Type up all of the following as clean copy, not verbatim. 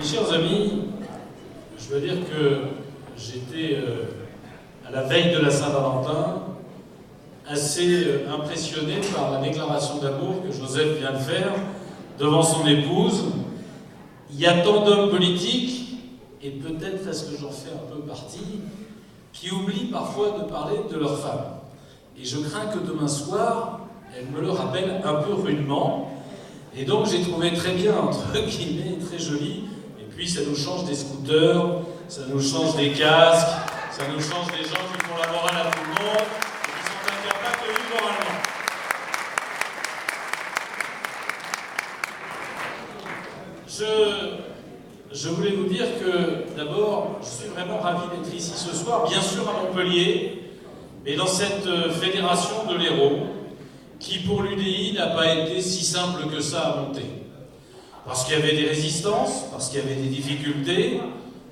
chers amis, je veux dire que j'étais à la veille de la Saint-Valentin assez impressionné par la déclaration d'amour que Joseph vient de faire devant son épouse. Il y a tant d'hommes politiques, et peut-être parce que j'en fais un peu partie, qui oublient parfois de parler de leur femme. Et je crains que demain soir, elle me le rappelle un peu rudement. Et donc j'ai trouvé très bien, entre guillemets, très joli. Et puis ça nous change des scooters, ça nous change des casques, ça nous change des gens qui font la morale à tout le monde et qui sont incapables de vivre moralement. Je voulais vous dire que, d'abord, je suis vraiment ravi d'être ici ce soir, bien sûr à Montpellier, mais dans cette fédération de l'Hérault, qui pour l'UDI n'a pas été si simple que ça à monter. Parce qu'il y avait des résistances, parce qu'il y avait des difficultés,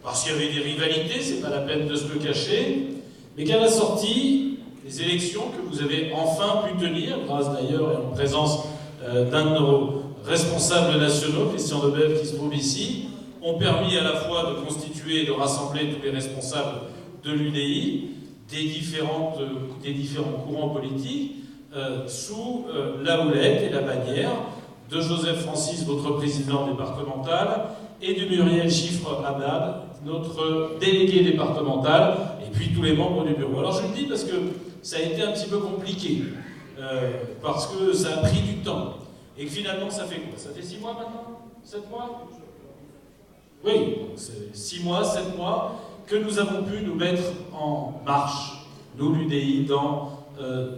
parce qu'il y avait des rivalités, c'est pas la peine de se le cacher, mais qu'à la sortie, les élections que vous avez enfin pu tenir, grâce d'ailleurs et en présence d'un de nos responsables nationaux, Christian Debève, qui se trouve ici, ont permis à la fois de constituer et de rassembler tous les responsables de l'UDI, des différents courants politiques, sous la houlette et la bannière de Joseph Francis, votre président départemental, et de Muriel Chiffre-Haddad, notre délégué départemental, et puis tous les membres du bureau. Alors je le dis parce que ça a été un petit peu compliqué, parce que ça a pris du temps, et que finalement ça fait quoi? Ça fait 6 mois maintenant? 7 mois? Oui, c'est 6 mois, 7 mois, que nous avons pu nous mettre en marche, nous l'UDI, dans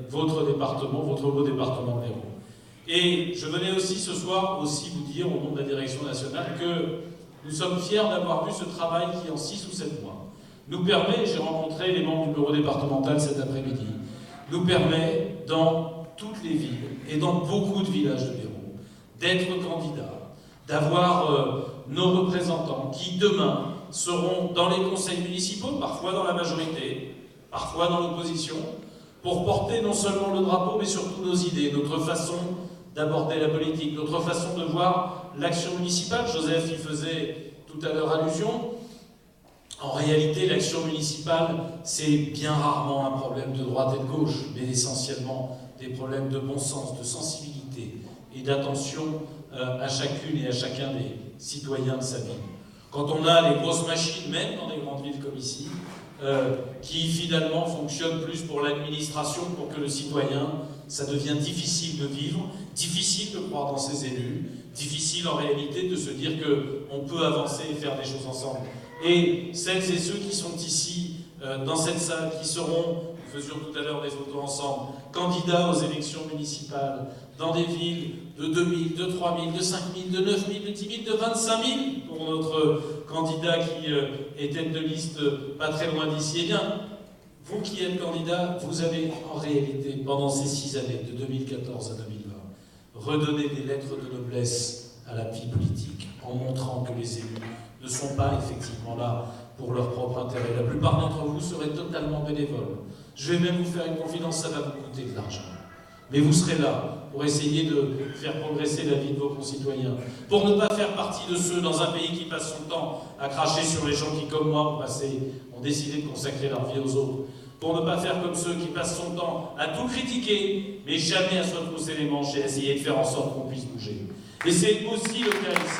votre département, votre beau département de l'Hérault. Et je venais aussi ce soir vous dire, au nom de la direction nationale, que nous sommes fiers d'avoir vu ce travail qui, en 6 ou 7 mois, nous permet, j'ai rencontré les membres du bureau départemental cet après-midi, nous permet, dans toutes les villes et dans beaucoup de villages de l'Hérault, d'être candidats, d'avoir nos représentants qui, demain, seront dans les conseils municipaux, parfois dans la majorité, parfois dans l'opposition, pour porter non seulement le drapeau, mais surtout nos idées, notre façon d'aborder la politique, notre façon de voir l'action municipale. Joseph y faisait tout à l'heure allusion. En réalité, l'action municipale, c'est bien rarement un problème de droite et de gauche, mais essentiellement des problèmes de bon sens, de sensibilité et d'attention à chacune et à chacun des citoyens de sa ville. Quand on a les grosses machines, même dans des grandes villes comme ici, qui finalement fonctionnent plus pour l'administration, pour que le citoyen, ça devient difficile de vivre, difficile de croire dans ses élus, difficile en réalité de se dire qu'on peut avancer et faire des choses ensemble. Et celles et ceux qui sont ici, dans cette salle, qui seront, nous faisions tout à l'heure des photos ensemble, candidats aux élections municipales, dans des villes de 2000, de 3000, de 5000, de 9000, de 10 000, de 25 000, pour notre candidat qui est tête de liste pas très loin d'ici. Eh bien, vous qui êtes candidat, vous avez en réalité, pendant ces 6 années, de 2014 à 2020, redonné des lettres de noblesse à la vie politique, en montrant que les élus ne sont pas effectivement là pour leur propre intérêt. La plupart d'entre vous seraient totalement bénévoles. Je vais même vous faire une confidence, ça va vous coûter de l'argent. Mais vous serez là pour essayer de faire progresser la vie de vos concitoyens, pour ne pas faire partie de ceux dans un pays qui passe son temps à cracher sur les gens qui, comme moi, ont décidé de consacrer leur vie aux autres, pour ne pas faire comme ceux qui passent son temps à tout critiquer, mais jamais à se retrousser les manches et à essayer de faire en sorte qu'on puisse bouger. Et c'est aussi le cas ici.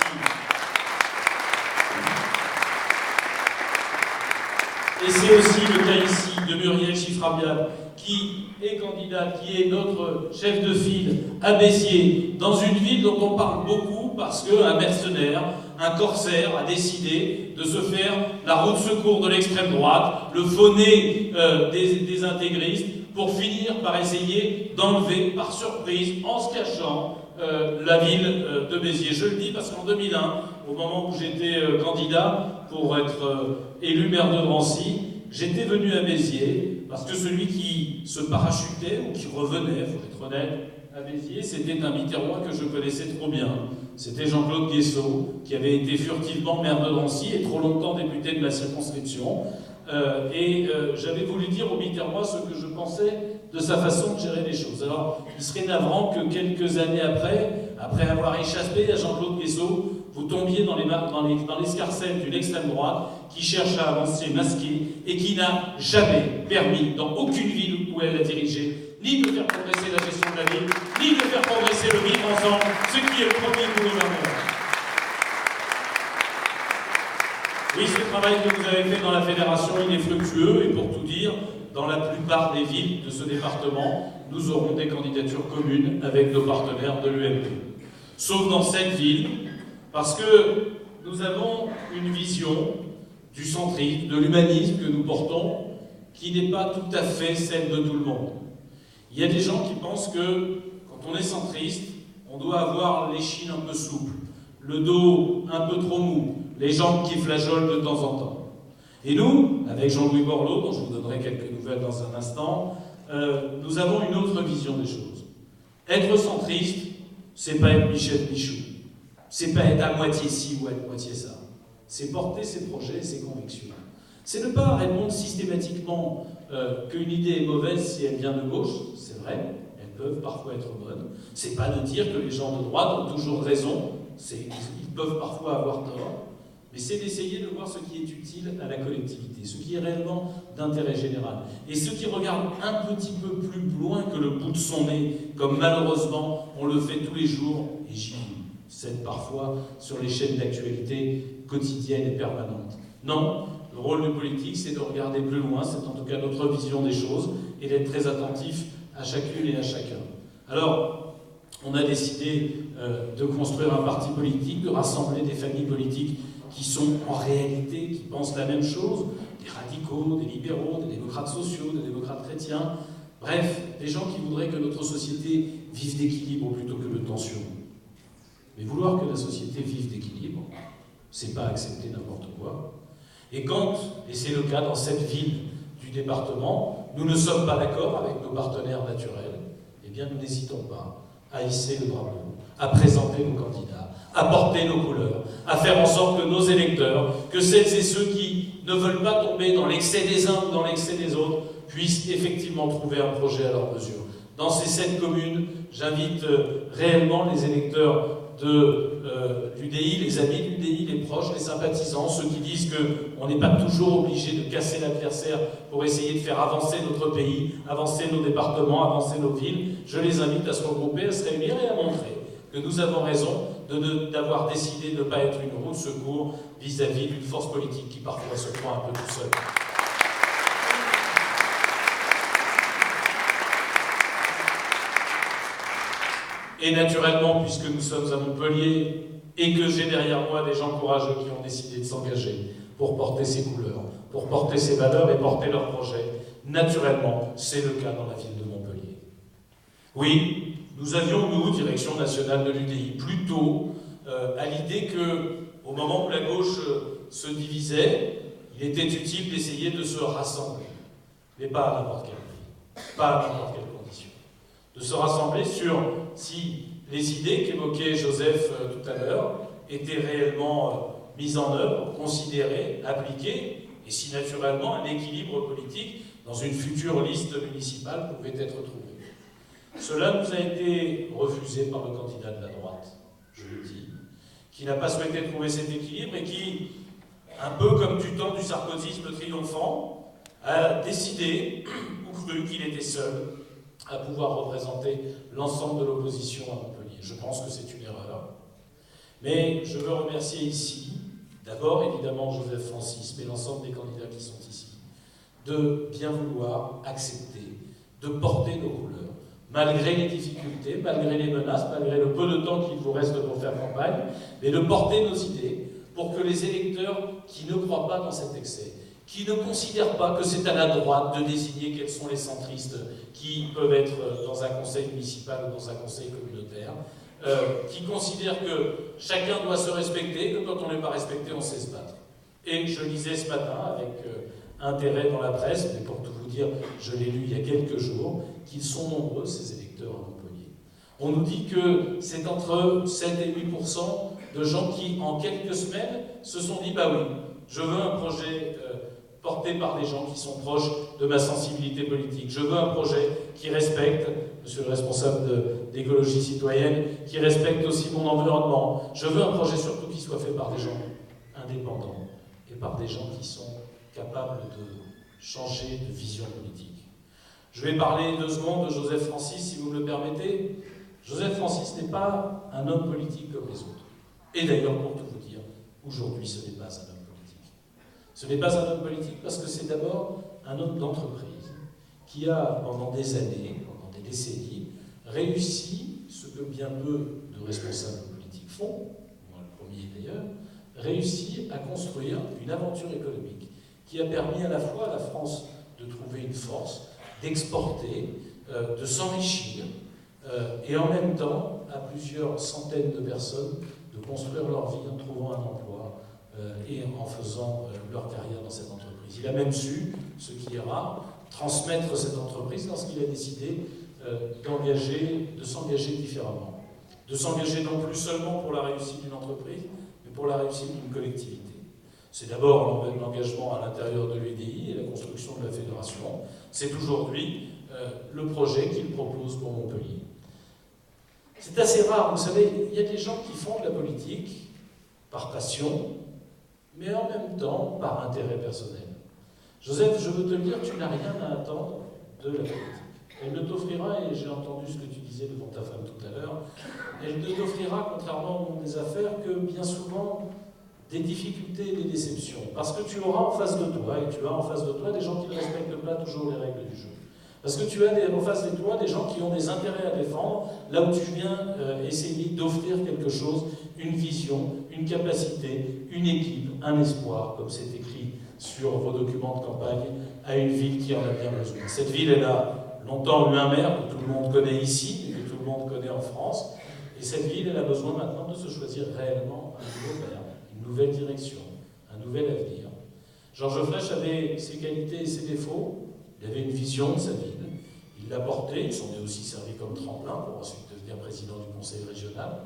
Et c'est aussi le cas ici de Muriel Chiffre-Haddad, qui est candidate, qui est notre chef de file à Béziers, dans une ville dont on parle beaucoup parce qu'un mercenaire, un corsaire, a décidé de se faire la roue de secours de l'extrême droite, le faux nez des intégristes, pour finir par essayer d'enlever par surprise, en se cachant, la ville de Béziers. Je le dis parce qu'en 2001, au moment où j'étais candidat pour être élu maire de Drancy, j'étais venu à Béziers parce que celui qui se parachutait ou qui revenait, il faut être honnête, à Béziers, c'était un Biterrois que je connaissais trop bien. C'était Jean-Claude Guessot, qui avait été furtivement maire de Drancy et trop longtemps député de la circonscription. J'avais voulu dire au Biterrois ce que je pensais de sa façon de gérer les choses. Alors, il serait navrant que quelques années après avoir échappé à Jean-Claude Guessot, vous tombiez dans l'escarcelle d'une extrême droite qui cherche à avancer masquée et qui n'a jamais permis, dans aucune ville où elle a dirigé, ni de faire progresser la gestion de la ville, ni de faire progresser le vivre ensemble, ce qui est le premier boulot d'un monde. Oui, ce travail que vous avez fait dans la fédération, il est fructueux, et pour tout dire, dans la plupart des villes de ce département, nous aurons des candidatures communes avec nos partenaires de l'UMP. Sauf dans cette ville, parce que nous avons une vision du centrisme, de l'humanisme que nous portons, qui n'est pas tout à fait celle de tout le monde. Il y a des gens qui pensent que, quand on est centriste, on doit avoir l'échine un peu souple, le dos un peu trop mou, les jambes qui flageolent de temps en temps. Et nous, avec Jean-Louis Borloo, dont je vous donnerai quelques nouvelles dans un instant, nous avons une autre vision des choses. Être centriste, c'est pas être Michel Michaud. C'est pas être à moitié ci ou à moitié ça. C'est porter ses projets et ses convictions. C'est ne pas répondre systématiquement qu'une idée est mauvaise si elle vient de gauche, c'est vrai, elles peuvent parfois être bonnes. C'est pas de dire que les gens de droite ont toujours raison, ils peuvent parfois avoir tort. Mais c'est d'essayer de voir ce qui est utile à la collectivité, ce qui est réellement d'intérêt général. Et ce qui regarde un petit peu plus loin que le bout de son nez, comme malheureusement on le fait tous les jours, et j'y cède parfois sur les chaînes d'actualité quotidiennes et permanentes. Non, le rôle du politique, c'est de regarder plus loin, c'est en tout cas notre vision des choses, et d'être très attentif à chacune et à chacun. Alors, on a décidé de construire un parti politique, de rassembler des familles politiques qui sont en réalité, qui pensent la même chose, des radicaux, des libéraux, des démocrates sociaux, des démocrates chrétiens, bref, des gens qui voudraient que notre société vive d'équilibre plutôt que de tension. Mais vouloir que la société vive d'équilibre, c'est pas accepter n'importe quoi. Et quand, et c'est le cas dans cette ville du département, nous ne sommes pas d'accord avec nos partenaires naturels, eh bien nous n'hésitons pas à hisser le drapeau, à présenter nos candidats, à porter nos couleurs, à faire en sorte que nos électeurs, que celles et ceux qui ne veulent pas tomber dans l'excès des uns ou dans l'excès des autres, puissent effectivement trouver un projet à leur mesure. Dans ces 7 communes, j'invite réellement les électeurs de l'UDI, les amis de l'UDI, les proches, les sympathisants, ceux qui disent qu'on n'est pas toujours obligé de casser l'adversaire pour essayer de faire avancer notre pays, avancer nos départements, avancer nos villes. Je les invite à se regrouper, à se réunir et à montrer que nous avons raison d'avoir décidé de ne pas être une roue de secours vis-à-vis d'une force politique qui parfois se croit un peu tout seul. Et naturellement, puisque nous sommes à Montpellier et que j'ai derrière moi des gens courageux qui ont décidé de s'engager pour porter ces couleurs, pour porter ces valeurs et porter leurs projets, naturellement, c'est le cas dans la ville de Montpellier. Oui, nous avions, nous, direction nationale de l'UDI, plutôt à l'idée qu'au moment où la gauche se divisait, il était utile d'essayer de se rassembler, mais pas à n'importe quel prix, pas à n'importe quelle condition. De se rassembler sur si les idées qu'évoquait Joseph tout à l'heure étaient réellement mises en œuvre, considérées, appliquées, et si naturellement un équilibre politique dans une future liste municipale pouvait être trouvé. Cela nous a été refusé par le candidat de la droite, je le dis, qui n'a pas souhaité trouver cet équilibre et qui, un peu comme du temps du sarkozysme triomphant, a décidé, ou cru qu'il était seul, à pouvoir représenter l'ensemble de l'opposition à Montpellier. Je pense que c'est une erreur. Mais je veux remercier ici, d'abord évidemment Joseph Francis, mais l'ensemble des candidats qui sont ici, de bien vouloir accepter, de porter nos couleurs, malgré les difficultés, malgré les menaces, malgré le peu de temps qu'il vous reste pour faire campagne, mais de porter nos idées pour que les électeurs qui ne croient pas dans cet excès, qui ne considèrent pas que c'est à la droite de désigner quels sont les centristes qui peuvent être dans un conseil municipal ou dans un conseil communautaire, qui considèrent que chacun doit se respecter, que quand on n'est pas respecté, on sait se battre. Et je lisais ce matin avec intérêt dans la presse, mais pour tout vous dire, je l'ai lu il y a quelques jours, qu'ils sont nombreux, ces électeurs à Montpellier. On nous dit que c'est entre 7 et 8% de gens qui, en quelques semaines, se sont dit « bah oui, je veux un projet porté par des gens qui sont proches de ma sensibilité politique. Je veux un projet qui respecte, monsieur le responsable d'écologie citoyenne, qui respecte aussi mon environnement. Je veux un projet surtout qui soit fait par des gens indépendants et par des gens qui sont capables de changer de vision politique. Je vais parler 2 secondes de Joseph Francis, si vous me le permettez. Joseph Francis n'est pas un homme politique comme les autres. Et d'ailleurs, pour tout vous dire, aujourd'hui, ce n'est pas un homme politique. Ce n'est pas un homme politique parce que c'est d'abord un homme d'entreprise qui a, pendant des années, pendant des décennies, réussi ce que bien peu de responsables politiques font, moi le premier d'ailleurs, réussi à construire une aventure économique qui a permis à la fois à la France de trouver une force, d'exporter, de s'enrichir, et en même temps à plusieurs centaines de personnes de construire leur vie en trouvant un emploi et en faisant leur carrière dans cette entreprise. Il a même su, ce qui est rare, transmettre cette entreprise lorsqu'il a décidé de s'engager différemment. De s'engager non plus seulement pour la réussite d'une entreprise, mais pour la réussite d'une collectivité. C'est d'abord l'engagement à l'intérieur de l'UDI et la construction de la fédération. C'est aujourd'hui le projet qu'il propose pour Montpellier. C'est assez rare, vous savez, il y a des gens qui font de la politique par passion, mais en même temps par intérêt personnel. Joseph, je veux te le dire, tu n'as rien à attendre de la politique. Elle ne t'offrira, et j'ai entendu ce que tu disais devant ta femme tout à l'heure, elle ne t'offrira, contrairement au monde des affaires, que bien souvent des difficultés et des déceptions. Parce que tu auras en face de toi, et tu as en face de toi des gens qui ne respectent pas toujours les règles du jeu. Parce que tu as en face de toi des gens qui ont des intérêts à défendre, là où tu viens essayer d'offrir quelque chose, une vision, une capacité, une équipe, un espoir, comme c'est écrit sur vos documents de campagne, à une ville qui en a bien besoin. Cette ville, elle a longtemps eu un maire que tout le monde connaît ici, et que tout le monde connaît en France, et cette ville, elle a besoin maintenant de se choisir réellement un nouveau maire, une nouvelle direction, un nouvel avenir. Georges Frêche avait ses qualités et ses défauts. Il avait une vision de sa ville, il l'a portée, il s'en est aussi servi comme tremplin pour ensuite devenir président du conseil régional.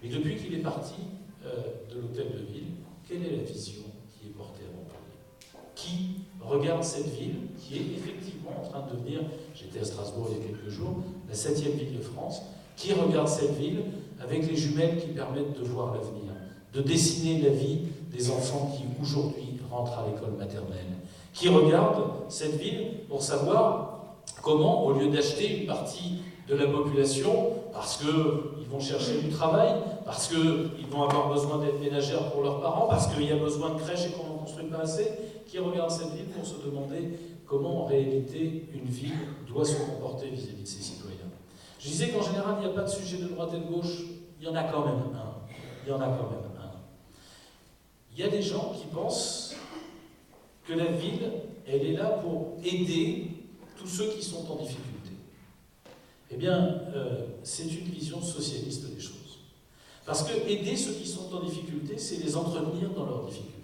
Et depuis qu'il est parti de l'hôtel de ville, quelle est la vision qui est portée à Montpellier? Qui regarde cette ville, qui est effectivement en train de devenir, j'étais à Strasbourg il y a quelques jours, la 7e ville de France, qui regarde cette ville avec les jumelles qui permettent de voir l'avenir, de dessiner la vie des enfants qui aujourd'hui rentrent à l'école maternelle, qui regarde cette ville pour savoir comment, au lieu d'acheter une partie de la population, parce qu'ils vont chercher du travail, parce qu'ils vont avoir besoin d'aide ménagère pour leurs parents, parce qu'il y a besoin de crèches et qu'on n'en construit pas assez, qui regarde cette ville pour se demander comment, en réalité, une ville doit se comporter vis-à-vis de ses citoyens. Je disais qu'en général, il n'y a pas de sujet de droite et de gauche, il y en a quand même un. Il y en a quand même un. Il y a des gens qui pensent que la ville, elle est là pour aider tous ceux qui sont en difficulté. Eh bien, c'est une vision socialiste des choses. Parce que aider ceux qui sont en difficulté, c'est les entretenir dans leurs difficultés.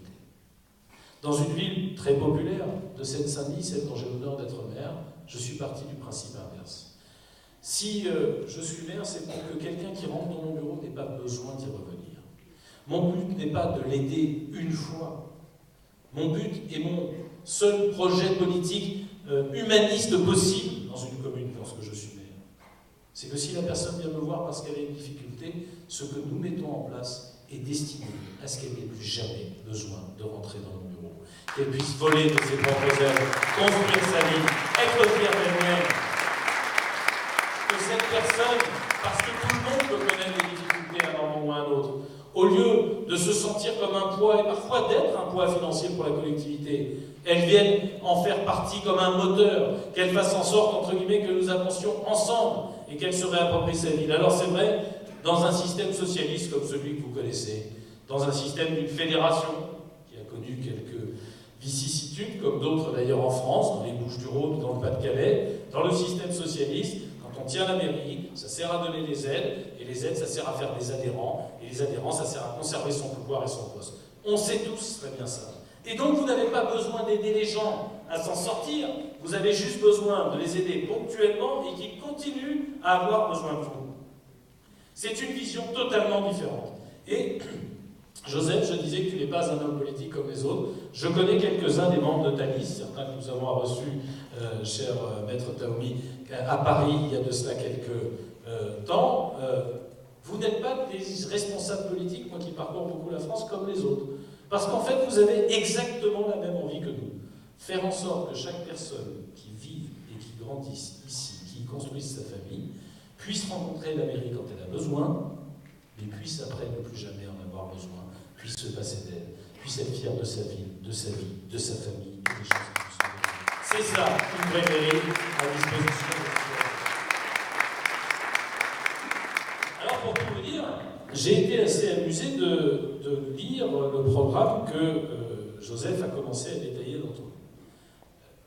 Dans une ville très populaire de Seine-Saint-Denis, celle dont j'ai l'honneur d'être maire, je suis parti du principe inverse. Si je suis maire, c'est pour que quelqu'un qui rentre dans mon bureau n'ait pas besoin d'y revenir. Mon but n'est pas de l'aider une fois. Mon but et mon seul projet politique humaniste possible dans une commune lorsque je suis maire, c'est que si la personne vient me voir parce qu'elle a une difficulté, ce que nous mettons en place est destiné à ce qu'elle n'ait plus jamais besoin de rentrer dans mon bureau, qu'elle puisse voler de ses propres ailes, construire sa vie, être fière d'elle-même. Que cette personne, parce que tout le monde peut connaître des difficultés à un moment ou à un autre, au lieu de se sentir comme un poids, et parfois d'être un poids financier pour la collectivité, elles viennent en faire partie comme un moteur, qu'elles fassent en sorte, entre guillemets, que nous avancions ensemble et qu'elles se réapproprient sa ville. Alors c'est vrai, dans un système socialiste comme celui que vous connaissez, dans un système d'une fédération qui a connu quelques vicissitudes, comme d'autres d'ailleurs en France, dans les Bouches-du-Rhône, dans le Pas-de-Calais, dans le système socialiste, quand on tient la mairie, ça sert à donner des aides, et les aides, ça sert à faire des adhérents, et les adhérents, ça sert à conserver son pouvoir et son poste. On sait tous très bien ça. Et donc, vous n'avez pas besoin d'aider les gens à s'en sortir, vous avez juste besoin de les aider ponctuellement et qu'ils continuent à avoir besoin de vous. C'est une vision totalement différente. Et Joseph, je disais que tu n'es pas un homme politique comme les autres. Je connais quelques-uns des membres de Thalys, certains que nous avons reçus, cher maître Taoumi, à Paris il y a de cela quelques temps. Vous n'êtes pas des responsables politiques, moi qui parcours beaucoup la France, comme les autres. Parce qu'en fait, vous avez exactement la même envie que nous. Faire en sorte que chaque personne qui vive et qui grandisse ici, qui construise sa famille, puisse rencontrer la mairie quand elle a besoin, mais puisse après ne plus jamais en avoir besoin, puisse se passer d'elle, puisse être fier de sa ville, de sa vie, de sa famille, et des choses qui sont bonnes. C'est ça, une vraie mairie à disposition de Alors pour tout vous dire, j'ai été assez amusé de lire le programme que Joseph a commencé à détailler dans tout.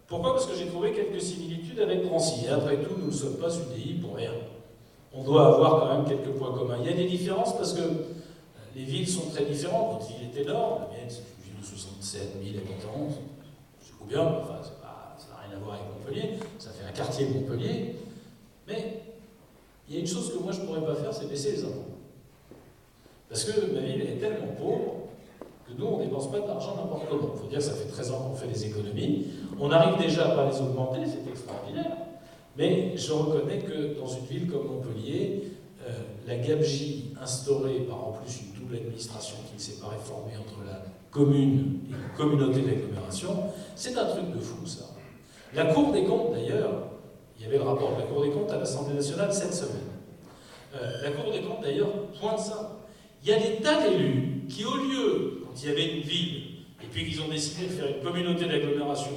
Pourquoi? Parce que j'ai trouvé quelques similitudes avec Drancy. Et après tout, nous ne sommes pas UDI pour rien. On doit avoir quand même quelques points communs. Il y a des différences parce que les villes sont très différentes. Votre ville est énorme. La mienne, c'est une ville de 67 000 habitants. C'est beaucoup bien, enfin, ça n'a rien à voir avec Montpellier. Ça fait un quartier de Montpellier. Mais il y a une chose que moi je ne pourrais pas faire, c'est baisser les impôts. Parce que ma ville est tellement pauvre que nous, on ne dépense pas d'argent n'importe comment. Il faut dire que ça fait 13 ans qu'on fait des économies. On arrive déjà à ne pas les augmenter, c'est extraordinaire. Mais je reconnais que dans une ville comme Montpellier, la gabegie instaurée par en plus une double administration qui ne s'est pas réformée entre la commune et la communauté d'agglomération, c'est un truc de fou ça. La Cour des comptes d'ailleurs, il y avait le rapport de la Cour des comptes à l'Assemblée nationale cette semaine. La Cour des comptes d'ailleurs pointe ça. Il y a des tas d'élus qui, au lieu, quand il y avait une ville, et puis qu'ils ont décidé de faire une communauté d'agglomération,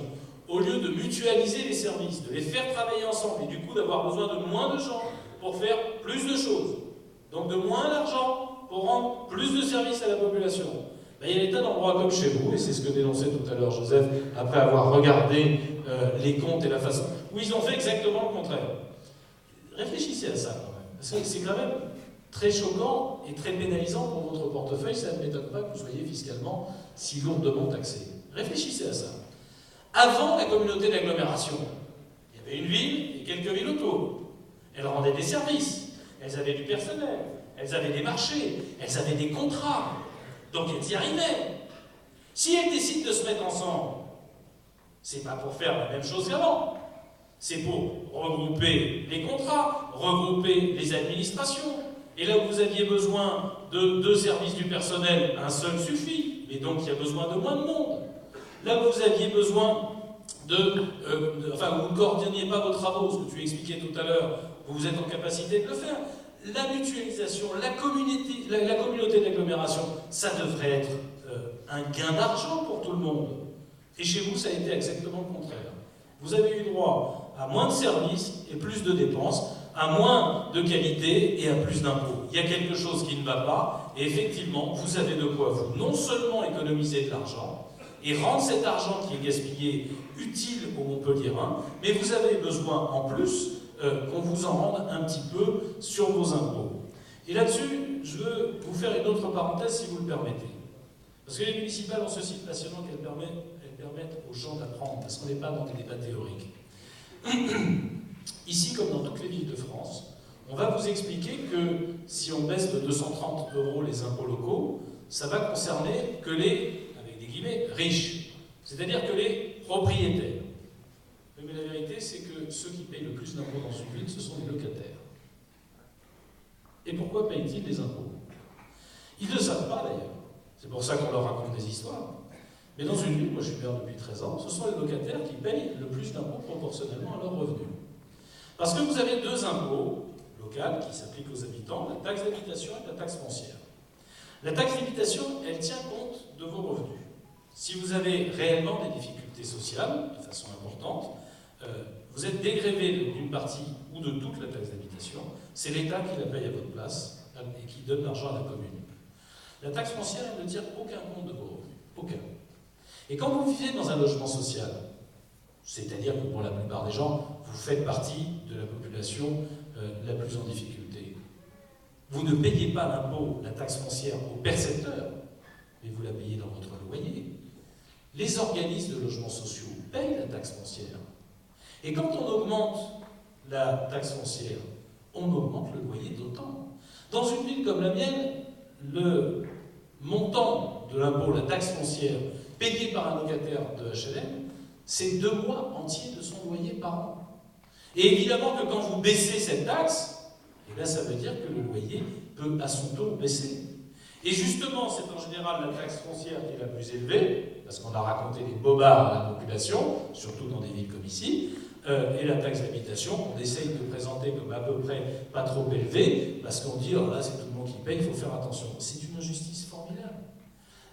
au lieu de mutualiser les services, de les faire travailler ensemble, et du coup d'avoir besoin de moins de gens pour faire plus de choses, donc de moins d'argent pour rendre plus de services à la population, ben, il y a des tas d'endroits comme chez vous, et c'est ce que dénonçait tout à l'heure Joseph, après avoir regardé les comptes et la façon, où ils ont fait exactement le contraire. Réfléchissez à ça quand même, parce que c'est quand même très choquant et très pénalisant pour votre portefeuille, ça ne m'étonne pas que vous soyez fiscalement si lourdement taxé. Réfléchissez à ça. Avant la communauté d'agglomération, il y avait une ville et quelques villes autour. Elles rendaient des services, elles avaient du personnel, elles avaient des marchés, elles avaient des contrats. Donc elles y arrivaient. Si elles décident de se mettre ensemble, c'est pas pour faire la même chose qu'avant. C'est pour regrouper les contrats, regrouper les administrations. Et là où vous aviez besoin de 2 services du personnel, un seul suffit. Et donc il y a besoin de moins de monde. Là où vous aviez besoin enfin, vous ne coordonniez pas vos travaux, ce que tu expliquais tout à l'heure, vous êtes en capacité de le faire. La mutualisation, la communauté d'agglomération, ça devrait être un gain d'argent pour tout le monde. Et chez vous, ça a été exactement le contraire. Vous avez eu droit à moins de services et plus de dépenses, à moins de qualité et à plus d'impôts. Il y a quelque chose qui ne va pas, et effectivement, vous avez de quoi vous non seulement économiser de l'argent, et rendre cet argent qui est gaspillé utile aux Montpelliérains, mais vous avez besoin en plus qu'on vous en rende un petit peu sur vos impôts. Et là-dessus, je veux vous faire une autre parenthèse si vous le permettez. Parce que les municipales ont ceci de passionnant qu'elles permettent aux gens d'apprendre, parce qu'on n'est pas dans des débats théoriques. Ici, comme dans toutes les villes de France, on va vous expliquer que si on baisse de 230 € les impôts locaux, ça va concerner que les, avec des guillemets, riches. C'est-à-dire que les propriétaires. Mais la vérité, c'est que ceux qui payent le plus d'impôts dans une ville, ce sont les locataires. Et pourquoi payent-ils des impôts? Ils ne le savent pas d'ailleurs. C'est pour ça qu'on leur raconte des histoires. Mais dans une ville, moi je suis maire depuis 13 ans, ce sont les locataires qui payent le plus d'impôts proportionnellement à leurs revenus. Parce que vous avez 2 impôts locaux qui s'appliquent aux habitants, la taxe d'habitation et la taxe foncière. La taxe d'habitation, elle tient compte de vos revenus. Si vous avez réellement des difficultés sociales, de façon importante, vous êtes dégrévé d'une partie ou de toute la taxe d'habitation, c'est l'État qui la paye à votre place et qui donne l'argent à la commune. La taxe foncière, elle ne tient aucun compte de vos revenus. Aucun. Et quand vous vivez dans un logement social, c'est-à-dire que pour la plupart des gens, vous faites partie de la population la plus en difficulté, vous ne payez pas l'impôt, la taxe foncière au percepteur, mais vous la payez dans votre loyer. Les organismes de logements sociaux payent la taxe foncière. Et quand on augmente la taxe foncière, on augmente le loyer d'autant. Dans une ville comme la mienne, le montant de l'impôt, la taxe foncière, payée par un locataire de HLM, c'est 2 mois entiers de son loyer par an. Et évidemment que quand vous baissez cette taxe, et là ça veut dire que le loyer peut à son tour baisser. Et justement, c'est en général la taxe foncière qui est la plus élevée, parce qu'on a raconté des bobards à la population, surtout dans des villes comme ici, et la taxe d'habitation, on essaye de présenter comme à peu près pas trop élevée, parce qu'on dit, oh là c'est tout le monde qui paye, il faut faire attention. C'est une injustice formidable.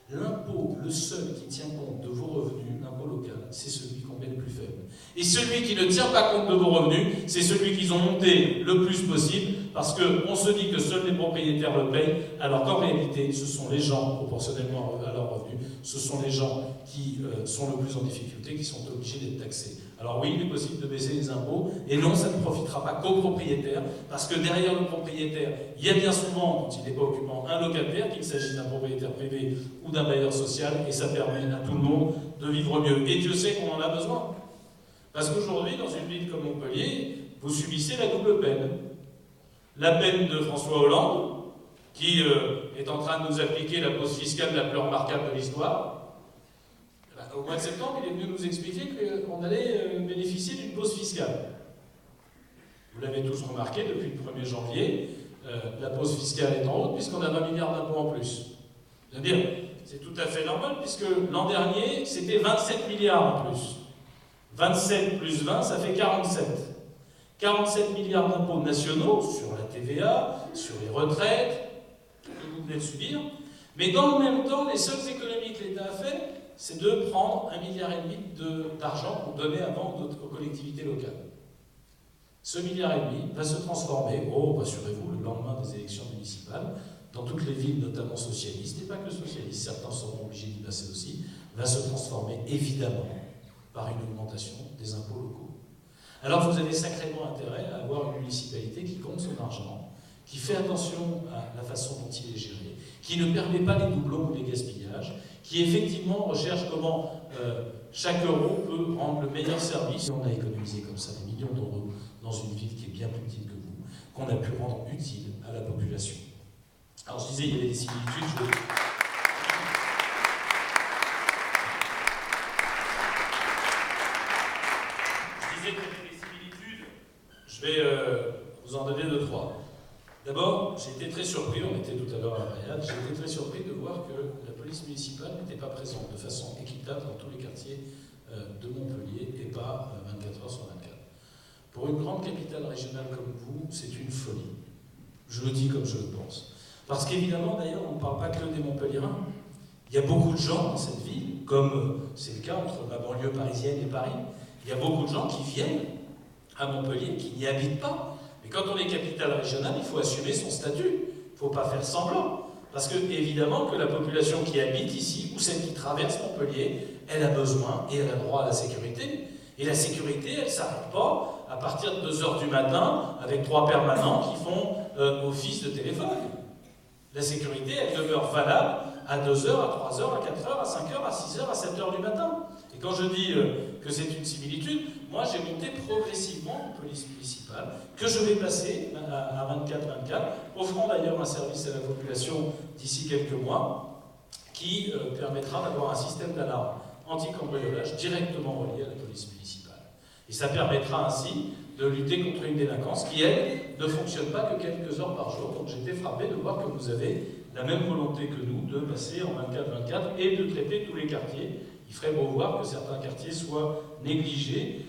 L'impôt, le seul qui tient compte de vos revenus, l'impôt local, c'est celui qu'on met le plus faible. Et celui qui ne tient pas compte de vos revenus, c'est celui qu'ils ont monté le plus possible, parce qu'on se dit que seuls les propriétaires le payent, alors qu'en réalité, ce sont les gens, proportionnellement à leurs revenus, ce sont les gens qui sont le plus en difficulté, qui sont obligés d'être taxés. Alors oui, il est possible de baisser les impôts, et non, ça ne profitera pas qu'aux propriétaires, parce que derrière le propriétaire, il y a bien souvent, quand il n'est pas occupant, un locataire, qu'il s'agisse d'un propriétaire privé ou d'un bailleur social, et ça permet à tout le monde de vivre mieux. Et Dieu sait qu'on en a besoin. Parce qu'aujourd'hui, dans une ville comme Montpellier, vous subissez la double peine. La peine de François Hollande, qui est en train de nous appliquer la pause fiscale la plus remarquable de l'histoire. Au mois de septembre, il est venu nous expliquer qu'on allait bénéficier d'une pause fiscale. Vous l'avez tous remarqué, depuis le 1er janvier, la pause fiscale est en route, puisqu'on a 20 milliards d'impôts en plus. C'est-à-dire, c'est tout à fait normal, puisque l'an dernier, c'était 27 milliards en plus. 27 plus 20, ça fait 47. 47 milliards d'impôts nationaux sur la TVA, sur les retraites, que vous venez de subir. Mais dans le même temps, les seules économies que l'État a fait, c'est de prendre 1,5 milliard d'argent qu'on donnait avant aux collectivités locales. Ce 1,5 milliard va se transformer, rassurez-vous, le lendemain des élections municipales, dans toutes les villes, notamment socialistes, et pas que socialistes, certains seront obligés d'y passer aussi, va se transformer évidemment par une augmentation des impôts locaux. Alors vous avez sacrément intérêt à avoir une municipalité qui compte son argent, qui fait attention à la façon dont il est géré, qui ne permet pas les doublons ou les gaspillages, qui effectivement recherche comment chaque euro peut rendre le meilleur service. Et on a économisé comme ça des millions d'euros dans une ville qui est bien plus petite que vous, qu'on a pu rendre utile à la population. Alors je disais, il y avait des similitudes. Je vais vous en donner 2-3. D'abord, j'ai été très surpris, on était tout à l'heure à Marianne, j'ai été très surpris de voir que la police municipale n'était pas présente de façon équitable dans tous les quartiers de Montpellier et pas 24 heures sur 24. Pour une grande capitale régionale comme vous, c'est une folie. Je le dis comme je le pense. Parce qu'évidemment, d'ailleurs, on ne parle pas que des Montpelliérains. Il y a beaucoup de gens dans cette ville, comme c'est le cas entre ma banlieue parisienne et Paris, il y a beaucoup de gens qui viennent à Montpellier, qui n'y habitent pas. Mais quand on est capitale régionale, il faut assumer son statut. Il ne faut pas faire semblant. Parce que, évidemment, que la population qui habite ici, ou celle qui traverse Montpellier, elle a besoin et elle a droit à la sécurité. Et la sécurité, elle ne s'arrête pas à partir de 2 heures du matin, avec 3 permanents qui font office de téléphone. La sécurité, elle demeure valable à 2 heures, à 3 heures, à 4 heures, à 5 heures, à 6 heures, à 7 heures du matin. Et quand je dis que c'est une similitude, moi j'ai monté progressivement une police municipale que je vais passer à 24-24, offrant d'ailleurs un service à la population d'ici quelques mois, qui permettra d'avoir un système d'alarme anti-cambriolage directement relié à la police municipale. Et ça permettra ainsi de lutter contre une délinquance qui, elle, ne fonctionne pas que quelques heures par jour. Donc j'étais frappé de voir que vous avez la même volonté que nous de passer en 24-24 et de traiter tous les quartiers. Il ferait beau voir que certains quartiers soient négligés.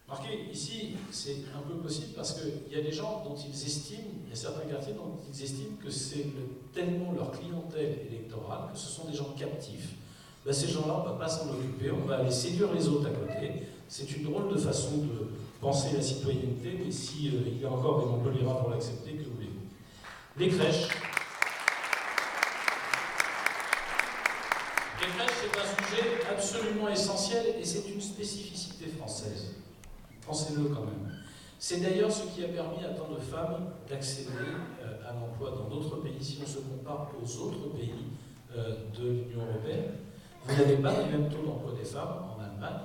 Remarquez, ici, c'est un peu possible parce qu'il y a des gens dont ils estiment, il y a certains quartiers dont ils estiment que c'est tellement leur clientèle électorale, que ce sont des gens captifs. Ben, ces gens-là, on ne va pas s'en occuper, on va aller séduire les autres à côté. C'est une drôle de façon de penser la citoyenneté, mais si il y a encore des Montpelliérains pour l'accepter, que voulez-vous? Les crèches. Les crèches, c'est un sujet absolument essentiel et c'est une spécificité française. Pensez-le quand même. C'est d'ailleurs ce qui a permis à tant de femmes d'accéder à l'emploi dans d'autres pays, si on se compare aux autres pays de l'Union européenne. Vous n'avez pas le même taux d'emploi des femmes en Allemagne,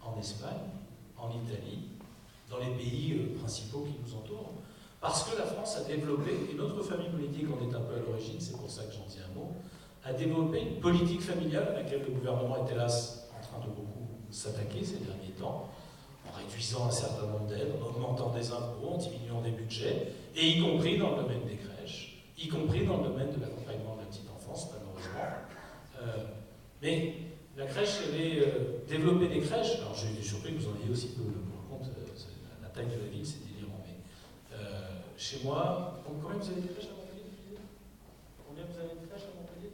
en Espagne, en Italie, dans les pays principaux qui nous entourent. Parce que la France a développé, et notre famille politique en est un peu à l'origine, c'est pour ça que j'en dis un mot, a développé une politique familiale à laquelle le gouvernement est hélas en train de beaucoup s'attaquer ces derniers temps, en réduisant un certain nombre d'aides, en augmentant des impôts, en diminuant des budgets, et y compris dans le domaine des crèches, y compris dans le domaine de l'accompagnement de la petite enfance, malheureusement. Mais la crèche, elle est développer des crèches. Alors j'ai été surpris que vous en ayez aussi peu. Pour le compte, la taille de la ville, c'est délirant. Mais chez moi, combien vous avez des crèches à Montpellier? Combien vous avez de crèches à Montpellier?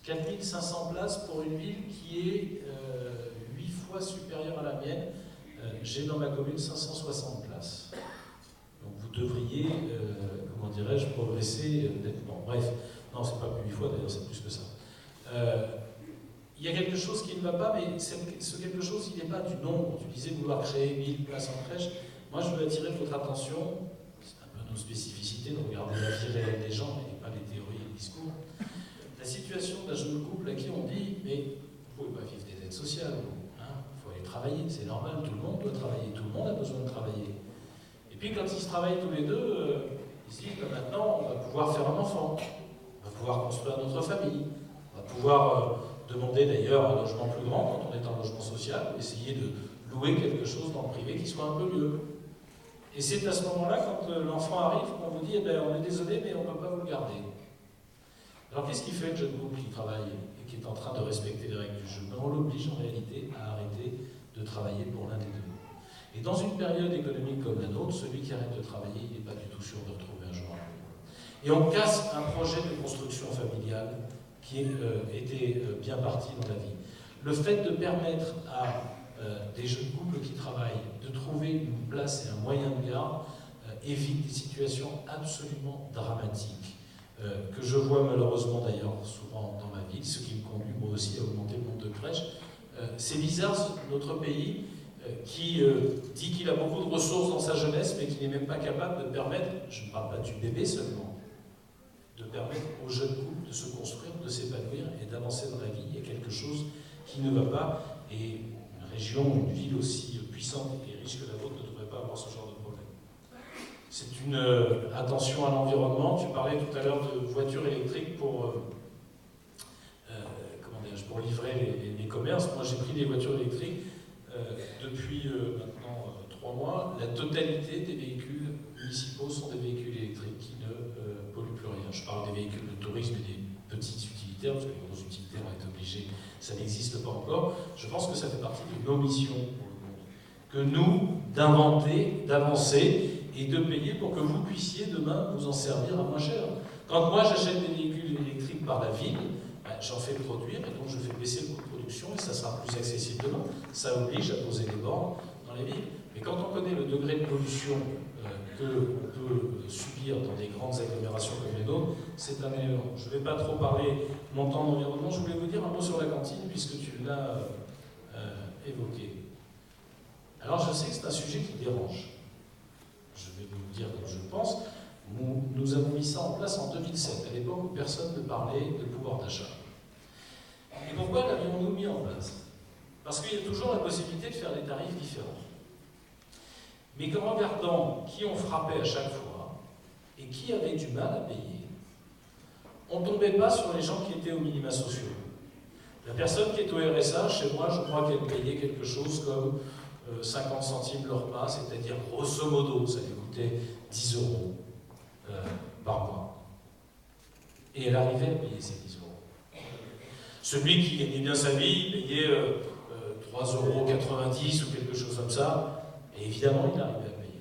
4500 places pour une ville qui est 8 fois supérieure à la mienne. J'ai dans ma commune 560 places. Donc vous devriez, comment dirais-je, progresser nettement. Bref, non, c'est pas plus 8 fois, d'ailleurs, c'est plus que ça. Il y a quelque chose qui ne va pas, mais ce quelque chose, il n'est pas du nombre. Tu disais vouloir créer 1000 places en crèche. Moi, je veux attirer votre attention, c'est un peu nos spécificités de regarder la vie réelle des gens, et pas les théories et les discours. La situation d'un jeune couple à qui on dit, mais vous ne pouvez pas vivre des aides sociales, il faut aller travailler, c'est normal, tout le monde doit travailler, tout le monde a besoin de travailler. Et puis quand ils se travaillent tous les deux, ils se disent, maintenant, on va pouvoir faire un enfant, on va pouvoir construire notre famille, on va pouvoir demander d'ailleurs un logement plus grand quand on est en logement social, essayer de louer quelque chose dans le privé qui soit un peu mieux. Et c'est à ce moment-là, quand l'enfant arrive, qu'on vous dit, on est désolé, mais on ne peut pas vous le garder. Alors qu'est-ce qui fait le jeune couple qui travaille et qui est en train de respecter les règles du jeu? On l'oblige en réalité à arrêter de travailler pour l'un des deux. Et dans une période économique comme la nôtre, celui qui arrête de travailler, il n'est pas du tout sûr de retrouver un jour un emploi. Et on casse un projet de construction familiale qui était bien parti dans la vie. Le fait de permettre à des jeunes couples qui travaillent de trouver une place et un moyen de garde évite des situations absolument dramatiques que je vois malheureusement d'ailleurs souvent dans ma ville, ce qui me conduit moi aussi à augmenter le nombre de crèches. C'est bizarre notre pays qui dit qu'il a beaucoup de ressources dans sa jeunesse mais qui n'est même pas capable de permettre, je ne parle pas du bébé seulement, de permettre aux jeunes couples de se construire, de s'épanouir et d'avancer dans la vie. Il y a quelque chose qui ne va pas, et une région, une ville aussi puissante et riche que la vôtre ne devrait pas avoir ce genre de problème. C'est une attention à l'environnement. Tu parlais tout à l'heure de voitures électriques pour livrer les commerces. Moi j'ai pris des voitures électriques depuis maintenant 3 mois. La totalité des véhicules municipaux sont des véhicules électriques qui ne polluent plus rien. Je parle des véhicules de tourisme et des petites utilitaires, parce que les gros utilitaires ont été obligés, ça n'existe pas encore. Je pense que ça fait partie de nos missions pour le monde. Que nous, d'inventer, d'avancer et de payer pour que vous puissiez demain vous en servir à moins cher. Quand moi j'achète des véhicules électriques par la ville, j'en fais produire et donc je fais baisser le coût de production et ça sera plus accessible demain. Ça oblige à poser des bornes dans les villes. Mais quand on connaît le degré de pollution qu'on peut subir dans des grandes agglomérations comme les nôtres, c'est un élément. Je ne vais pas trop parler longtemps d'environnement, je voulais vous dire un mot sur la cantine puisque tu l'as évoqué. Alors je sais que c'est un sujet qui dérange. Je vais vous le dire comme je le pense. Nous avons mis ça en place en 2007, à l'époque où personne ne parlait de pouvoir d'achat. Et pourquoi l'avions-nous mis en place? Parce qu'il y a toujours la possibilité de faire des tarifs différents. Mais qu'en regardant qui on frappait à chaque fois et qui avait du mal à payer, on ne tombait pas sur les gens qui étaient aux minima sociaux. La personne qui est au RSA, chez moi, je crois qu'elle payait quelque chose comme 50 centimes le repas, c'est-à-dire grosso modo, ça lui coûtait 10 euros par mois. Et elle arrivait à payer ces 10 euros. Celui qui gagnait bien sa vie payait 3,90 € ou quelque chose comme ça, et évidemment il arrivait à payer.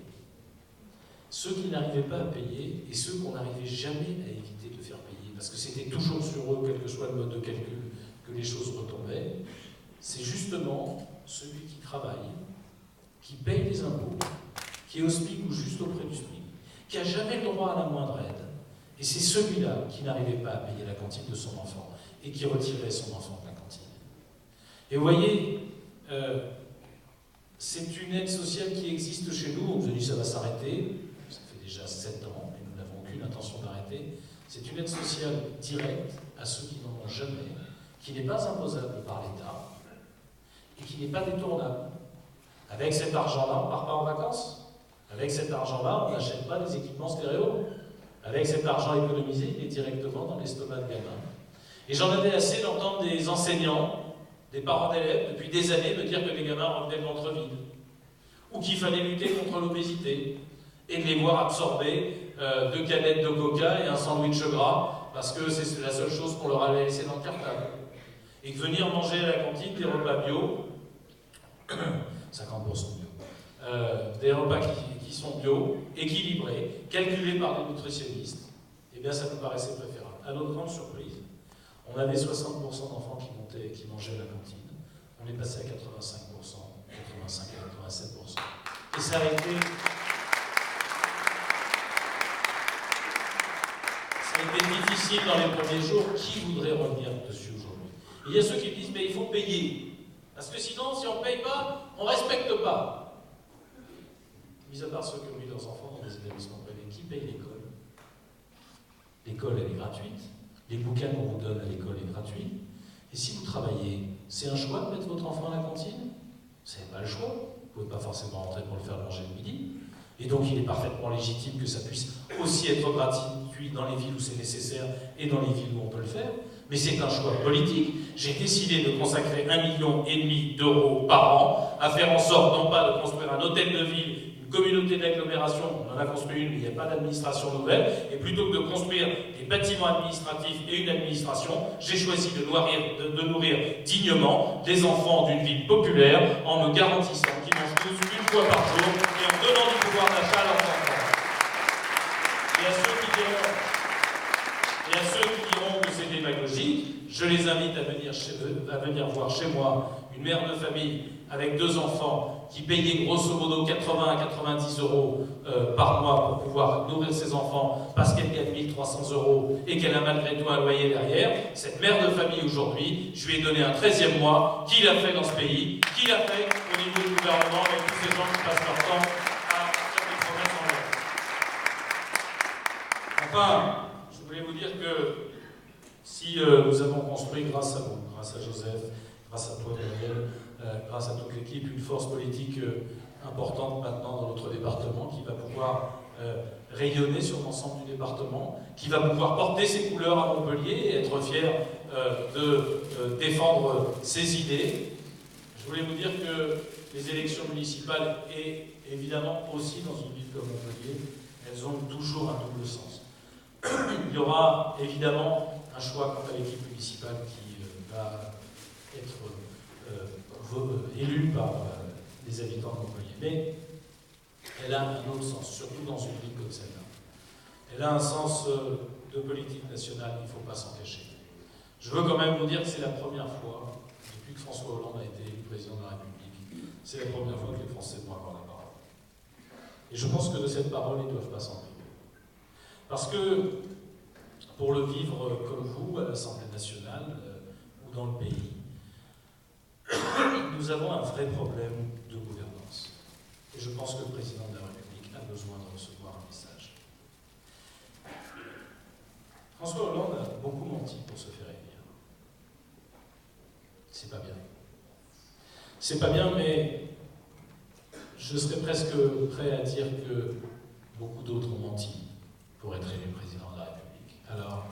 Ceux qui n'arrivaient pas à payer, et ceux qu'on n'arrivait jamais à éviter de faire payer, parce que c'était toujours sur eux, quel que soit le mode de calcul, que les choses retombaient, c'est justement celui qui travaille, qui paye des impôts, qui est au SMIC ou juste auprès du SMIC, qui n'a jamais le droit à la moindre aide. Et c'est celui-là qui n'arrivait pas à payer la cantine de son enfant et qui retirait son enfant de la cantine. Et vous voyez, c'est une aide sociale qui existe chez nous. On nous a dit ça va s'arrêter. Ça fait déjà 7 ans et nous n'avons aucune intention d'arrêter. C'est une aide sociale directe à ceux qui n'en ont jamais, qui n'est pas imposable par l'État et qui n'est pas détournable. Avec cet argent-là, on ne part pas en vacances. Avec cet argent-là, on n'achète pas des équipements stéréo. Avec cet argent économisé, il est directement dans l'estomac de gamin. Et j'en avais assez d'entendre des enseignants, des parents d'élèves, depuis des années, me dire que les gamins revenaient le ventre vide. Ou qu'il fallait lutter contre l'obésité. Et de les voir absorber 2 canettes de coca et un sandwich gras, parce que c'est la seule chose qu'on leur avait laissé dans le cartable. Et que venir manger à la cantine des repas bio, 50% bio, des repas qui sont bio, équilibrés, calculés par des nutritionnistes, eh bien ça nous paraissait préférable. À notre grande surprise, on avait 60% d'enfants qui mangeaient à la cantine. On est passé à 85%, 85 à 87%. Et ça a été difficile dans les premiers jours. Qui voudrait revenir dessus aujourd'hui? Il y a ceux qui disent, mais il faut payer. Parce que sinon, si on ne paye pas, on ne respecte pas. Mis à part ceux qui ont mis leurs enfants dans des établissements privés, qui paye l'école? L'école, elle est gratuite. Les bouquins qu'on vous donne à l'école est gratuit. Et si vous travaillez, c'est un choix de mettre votre enfant à la cantine? Vous n'avez pas le choix. Vous ne pouvez pas forcément rentrer pour le faire manger le midi. Et donc il est parfaitement légitime que ça puisse aussi être gratuit dans les villes où c'est nécessaire et dans les villes où on peut le faire. Mais c'est un choix politique. J'ai décidé de consacrer 1,5 million d'euros par an à faire en sorte, non pas de construire un hôtel de ville, une communauté d'agglomération, on en a construit une, mais il n'y a pas d'administration nouvelle, et plutôt que de construire des bâtiments administratifs et une administration, j'ai choisi de nourrir dignement les enfants d'une ville populaire en me garantissant qu'ils mangent tous une fois par jour et en donnant du pouvoir d'achat à leurs enfants. Et à ceux qui diront que c'est démagogique, je les invite à venir voir chez moi une mère de famille avec 2 enfants qui payait grosso modo 80 à 90 euros par mois pour pouvoir nourrir ses enfants parce qu'elle gagne 1 300 euros et qu'elle a malgré tout un loyer derrière. Cette mère de famille aujourd'hui, je lui ai donné un 13e mois. Qui l'a fait dans ce pays? Qui l'a fait au niveau du gouvernement avec tous ces gens qui passent leur temps à faire des promesses en l'air? Enfin, je voulais vous dire que si nous avons construit grâce à vous, grâce à Joseph, grâce à toi Daniel, grâce à toute l'équipe, une force politique importante maintenant dans notre département qui va pouvoir rayonner sur l'ensemble du département, qui va pouvoir porter ses couleurs à Montpellier et être fier de défendre ses idées. Je voulais vous dire que les élections municipales et évidemment aussi dans une ville comme Montpellier, elles ont toujours un double sens. Il y aura évidemment un choix quant à l'équipe municipale qui va être élue par les habitants de Montpellier. Mais elle a un autre sens, surtout dans une ville comme celle-là. Elle a un sens de politique nationale, il ne faut pas s'en cacher. Je veux quand même vous dire que c'est la première fois, depuis que François Hollande a été élu président de la République, c'est la première fois que les Français vont avoir la parole. Et je pense que de cette parole, ils ne doivent pas s'en priver. Parce que, pour le vivre comme vous, à l'Assemblée nationale ou dans le pays, nous avons un vrai problème de gouvernance. Et je pense que le président de la République a besoin de recevoir un message. François Hollande a beaucoup menti pour se faire élire. C'est pas bien. C'est pas bien, mais je serais presque prêt à dire que beaucoup d'autres ont menti pour être élu président de la République. Alors,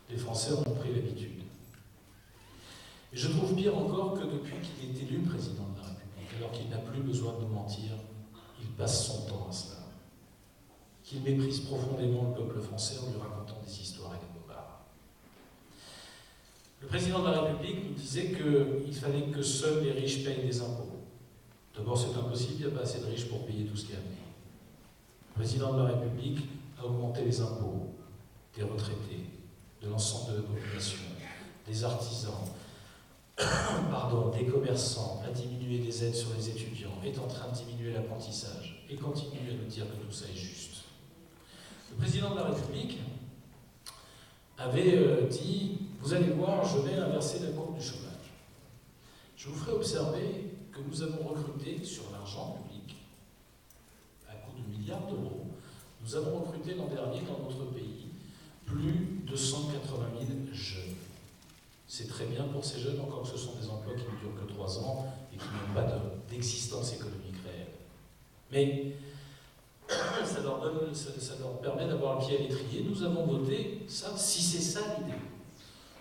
les Français en ont pris l'habitude. Et je trouve pire encore que depuis qu'il est élu président de la République, alors qu'il n'a plus besoin de nous mentir, il passe son temps à cela. Qu'il méprise profondément le peuple français en lui racontant des histoires et des bobards. Le président de la République nous disait qu'il fallait que seuls les riches payent des impôts. D'abord, c'est impossible, il n'y a pas assez de riches pour payer tout ce qu'il y a à payer. Le président de la République a augmenté les impôts des retraités, de l'ensemble de la population, des artisans, des commerçants, a diminué des aides sur les étudiants, est en train de diminuer l'apprentissage et continue à nous dire que tout ça est juste. Le président de la République avait dit « Vous allez voir, je vais inverser la courbe du chômage. Je vous ferai observer que nous avons recruté sur l'argent public, à coût de milliards d'euros, nous avons recruté l'an dernier dans notre pays plus de 180 000 jeunes. C'est très bien pour ces jeunes, encore que ce sont des emplois qui ne durent que 3 ans et qui n'ont pas d'existence économique réelle. Mais ça leur permet d'avoir le pied à l'étrier. Nous avons voté ça, si c'est ça l'idée.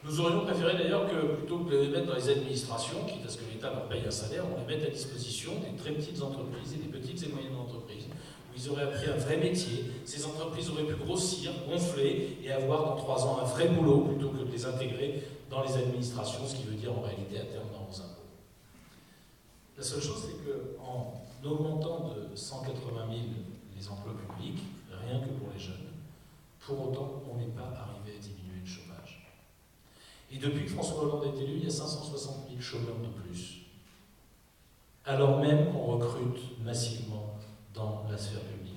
Nous aurions préféré d'ailleurs que, plutôt que de les mettre dans les administrations, quitte à ce que l'État leur paye un salaire, on les mette à disposition des très petites entreprises et des petites et moyennes entreprises, où ils auraient appris un vrai métier. Ces entreprises auraient pu grossir, gonfler et avoir dans 3 ans un vrai boulot, plutôt que de les intégrer dans les administrations, ce qui veut dire en réalité à terme dans nos impôts. La seule chose, c'est qu'en augmentant de 180 000 les emplois publics, rien que pour les jeunes, pour autant, on n'est pas arrivé à diminuer le chômage. Et depuis que François Hollande est élu, il y a 560 000 chômeurs de plus. Alors même qu'on recrute massivement dans la sphère publique.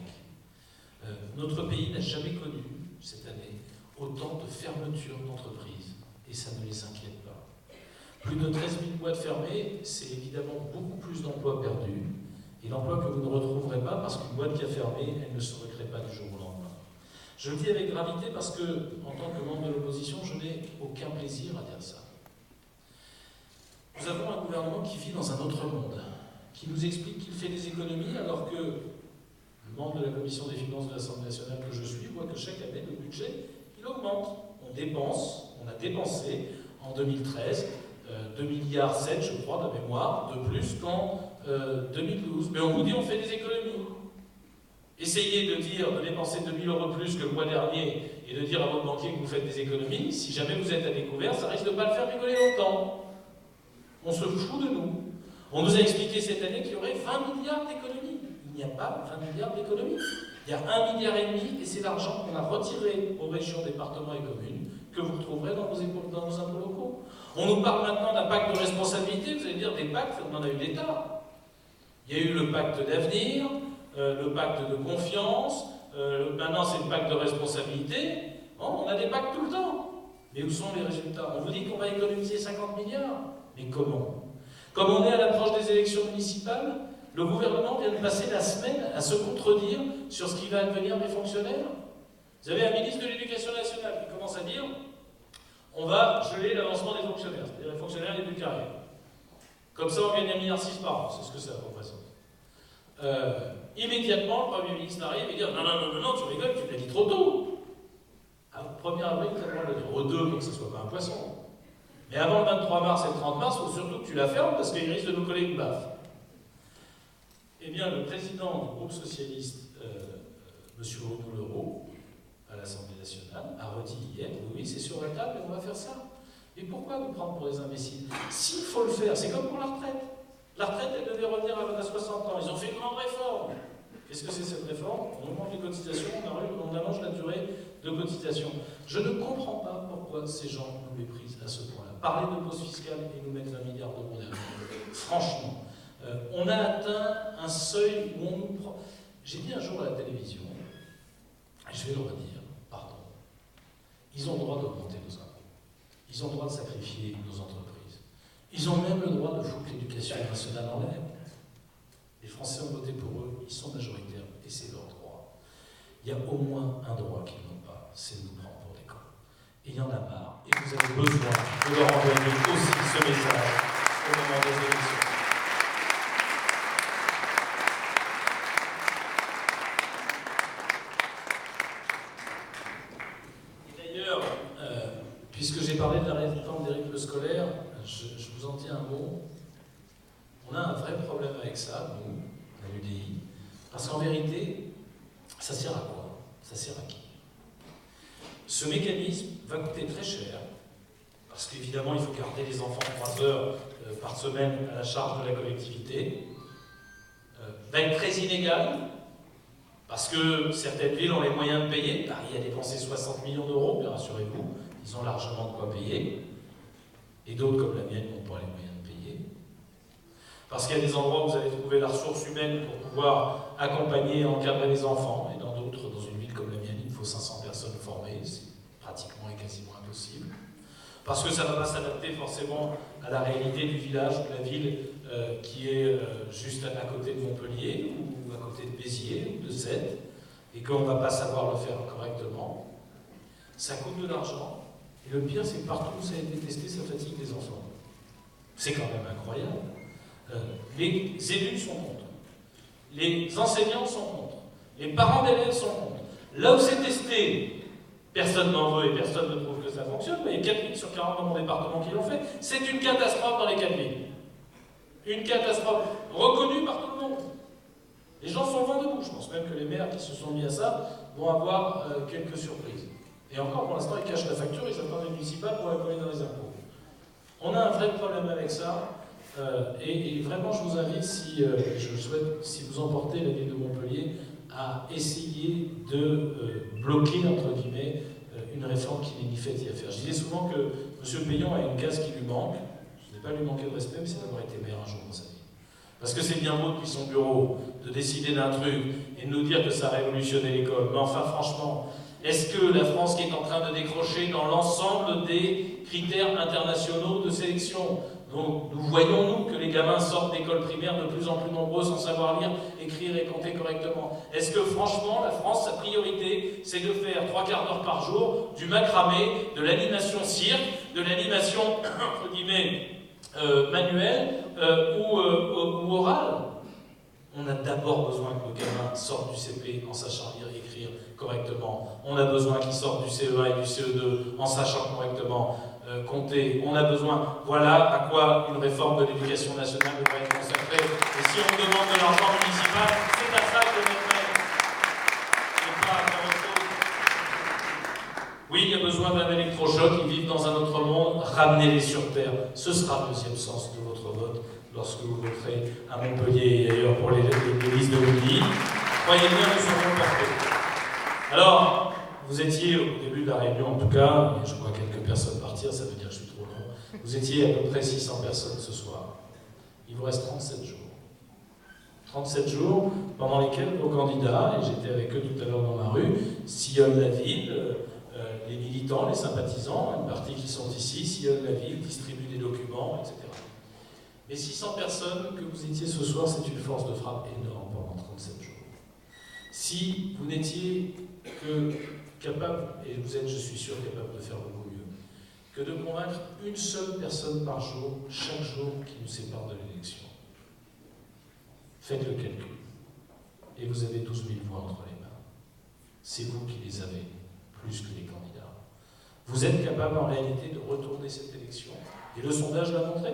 Notre pays n'a jamais connu, cette année, autant de fermetures d'entreprises. Et ça ne les inquiète pas. Plus de 13 000 boîtes fermées, c'est évidemment beaucoup plus d'emplois perdus. Et l'emploi que vous ne retrouverez pas, parce qu'une boîte qui a fermé, elle ne se recrée pas du jour au lendemain. Je le dis avec gravité parce que, en tant que membre de l'opposition, je n'ai aucun plaisir à dire ça. Nous avons un gouvernement qui vit dans un autre monde, qui nous explique qu'il fait des économies, alors que le membre de la Commission des finances de l'Assemblée nationale que je suis voit que chaque année, le budget, il augmente. On dépense, on a dépensé en 2013 2,7 milliards, je crois, de mémoire, de plus qu'en 2012. Mais on vous dit on fait des économies. Essayez de dire de dépenser 2 000 € plus que le mois dernier et de dire à votre banquier que vous faites des économies. Si jamais vous êtes à découvert, ça risque de ne pas le faire rigoler longtemps. On se fout de nous. On nous a expliqué cette année qu'il y aurait 20 milliards d'économies. Il n'y a pas 20 milliards d'économies. Il y a 1,5 milliard et c'est l'argent qu'on a retiré aux régions, départements et communes que vous retrouverez dans nos impôts locaux. On nous parle maintenant d'un pacte de responsabilité. Vous allez dire des pactes, on en a eu des tas. Il y a eu le pacte d'avenir, le pacte de confiance, maintenant c'est le pacte de responsabilité. Bon, on a des pactes tout le temps. Mais où sont les résultats? On vous dit qu'on va économiser 50 milliards. Mais comment? Comme on est à l'approche des élections municipales, le gouvernement vient de passer la semaine à se contredire sur ce qui va advenir des fonctionnaires. Vous avez un ministre de l'Éducation nationale qui commence à dire on va geler l'avancement des fonctionnaires, c'est-à-dire les fonctionnaires les plus carrières. Comme ça, on gagne 1,6 milliard par an, c'est ce que ça représente. Immédiatement, le Premier ministre arrive et dit non, tu rigoles, tu l'as dit trop tôt. Alors, 1er avril, tu as le droit de le dire. Au 2, mais que ce ne soit pas un poisson. Mais avant le 23 mars et le 30 mars, il faut surtout que tu la fermes parce qu'il risque de nous coller une baffe. Eh bien, le président du groupe socialiste, M. Renaud Leroux, à l'Assemblée nationale, a redit hier, oui, c'est sur la table et on va faire ça. Et pourquoi nous prendre pour des imbéciles? S'il faut le faire, c'est comme pour la retraite. La retraite, elle devait revenir à 60 ans. Ils ont fait une grande réforme. Qu'est-ce que c'est cette réforme? On augmente les cotisations, on allonge la durée de cotisation. Je ne comprends pas pourquoi ces gens nous méprisent à ce point-là. Parler de pause fiscale et nous mettre 20 milliards d'euros derrière. Franchement, on a atteint un seuil où on nous prend. J'ai dit un jour à la télévision, et je vais le redire, pardon, ils ont le droit d'augmenter nos impôts. Ils ont le droit de sacrifier nos entreprises. Ils ont même le droit de foutre l'éducation nationale en l'air. Les Français ont voté pour eux, ils sont majoritaires, et c'est leur droit. Il y a au moins un droit qu'ils n'ont pas, c'est de nous prendre pour des cons. Et il y en a marre, et vous avez besoin de leur envoyer aussi ce message au moment des élections. Et d'ailleurs, puisque j'ai parlé de la réforme des rythmes scolaires, je vous en dis un mot. On a un vrai problème avec ça, nous, à l'UDI, parce qu'en vérité, ça sert à quoi? Ça sert à qui? Ce mécanisme va coûter très cher, parce qu'évidemment, il faut garder les enfants 3 heures par semaine à la charge de la collectivité, va être très inégal, parce que certaines villes ont les moyens de payer. Paris a dépensé 60 millions d'euros, mais rassurez-vous, ils ont largement de quoi payer, et d'autres, comme la mienne, n'ont pas les moyens de payer. Parce qu'il y a des endroits où vous allez trouver la ressource humaine pour pouvoir accompagner et encadrer les enfants, et dans d'autres, dans une ville comme la mienne, il faut 500 personnes formées, c'est pratiquement et quasiment impossible. Parce que ça ne va pas s'adapter forcément à la réalité du village ou de la ville qui est juste à côté de Montpellier, ou à côté de Béziers, ou de Sète, et qu'on ne va pas savoir le faire correctement. Ça coûte de l'argent, et le pire, c'est que partout où ça a été testé, ça fatigue les enfants. C'est quand même incroyable. Les élus sont contre, les enseignants sont contre, Les parents d'élèves s'en contre. Là où c'est testé, personne n'en veut et personne ne trouve que ça fonctionne, mais il y a 4 villes sur 40 dans mon département qui l'ont fait. C'est une catastrophe dans les 4 villes. Une catastrophe reconnue par tout le monde. Les gens sont vent debout. Je pense même que les maires qui se sont mis à ça vont avoir quelques surprises. Et encore, pour l'instant, ils cachent la facture, ils attendent les municipales pour la coller dans les impôts. On a un vrai problème avec ça. Et vraiment, je vous invite, si vous emportez la ville de Montpellier, à essayer de bloquer, entre guillemets, une réforme qui n'est ni faite ni à faire. Je disais souvent que M. Payan a une case qui lui manque. Je n'ai pas lui manquer de respect, mais c'est d'avoir été maire un jour dans sa vie. Parce que c'est bien beau depuis son bureau de décider d'un truc et de nous dire que ça a révolutionné l'école. Mais enfin, franchement, est-ce que la France qui est en train de décrocher dans l'ensemble des critères internationaux de sélection, donc nous voyons, nous, que les gamins sortent d'écoles primaires de plus en plus nombreux sans savoir lire, écrire et compter correctement. Est-ce que franchement, la France, sa priorité, c'est de faire 3 quarts d'heure par jour du macramé, de l'animation cirque, de l'animation, entre guillemets, manuelle ou orale? On a d'abord besoin que le gamin sorte du CP en sachant lire et écrire correctement. On a besoin qu'il sorte du CE1 et du CE2 en sachant correctement compter. On a besoin, voilà à quoi une réforme de l'éducation nationale devrait être consacrée. Et si on demande de l'argent municipal, c'est à ça que je vais faire. Et pas à faire autre chose. Oui, il y a besoin d'un électrochoc, ils vivent dans un autre monde, ramenez-les sur Terre. Ce sera le deuxième sens de votre vote lorsque vous voterez à Montpellier et ailleurs pour les listes de Willy. Croyez bien, nous serons portés. Alors, vous étiez au début de la réunion, en tout cas, et je vois quelques personnes partir, ça veut dire que je suis trop long, vous étiez à peu près 600 personnes ce soir. Il vous reste 37 jours. 37 jours pendant lesquels vos candidats, et j'étais avec eux tout à l'heure dans la rue, sillonnent la ville, les militants, les sympathisants, une partie qui sont ici, sillonnent la ville, distribuent des documents, etc. Mais 600 personnes que vous étiez ce soir, c'est une force de frappe énorme pendant 37 jours. Si vous n'étiez que capable, et vous êtes, je suis sûr, capable de faire beaucoup mieux, que de convaincre une seule personne par jour, chaque jour qui nous sépare de l'élection. Faites le calcul. Et vous avez 12 000 voix entre les mains. C'est vous qui les avez, plus que les candidats. Vous êtes capable en réalité de retourner cette élection. Et le sondage l'a montré.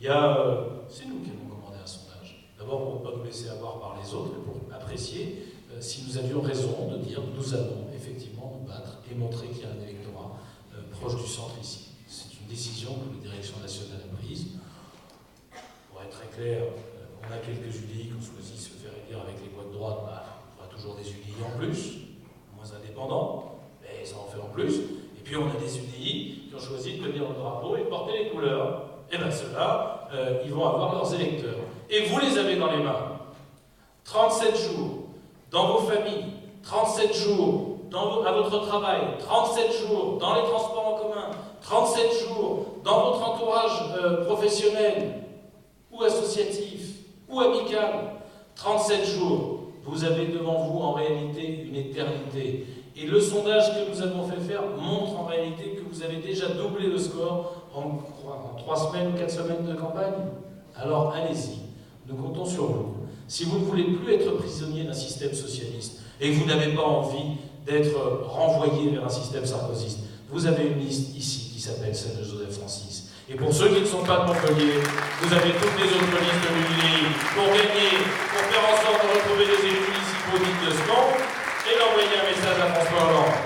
C'est nous qui avons commandé un sondage. D'abord pour ne pas nous laisser avoir par les autres, et pour apprécier si nous avions raison de dire nous allons effectivement nous battre et montrer qu'il y a un électorat proche du centre ici. C'est une décision que la direction nationale a prise. Pour être très clair, on a quelques UDI qui ont choisi de se faire élire avec les voix de droite. Il faudra toujours des UDI en plus, moins indépendants, mais ça en fait en plus. Et puis on a des UDI qui ont choisi de tenir le drapeau et de porter les couleurs. Et bien ceux-là, ils vont avoir leurs électeurs. Et vous les avez dans les mains. 37 jours dans vos familles, 37 jours à votre travail, 37 jours dans les transports en commun, 37 jours dans votre entourage professionnel ou associatif ou amical, 37 jours. Vous avez devant vous en réalité une éternité. Et le sondage que nous avons fait faire montre en réalité que vous avez déjà doublé le score en 3 semaines ou 4 semaines de campagne. Alors allez-y, nous comptons sur vous. Si vous ne voulez plus être prisonnier d'un système socialiste et que vous n'avez pas envie d'être renvoyé vers un système sarkozyste, vous avez une liste ici qui s'appelle celle de Joseph Francis. Et pour ceux qui ne sont pas de Montpellier, vous avez toutes les autres listes de l'UDI pour gagner, pour faire en sorte de retrouver des élus municipaux dignes de ce nom et d'envoyer un message à François Hollande.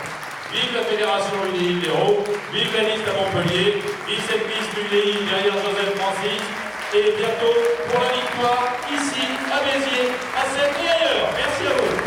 Vive la Fédération UDI Libéraux, vive la liste à Montpellier, vive cette liste UDI derrière Joseph Francis, et bientôt pour la victoire ici à Béziers, à Sèvres et ailleurs. Merci à vous.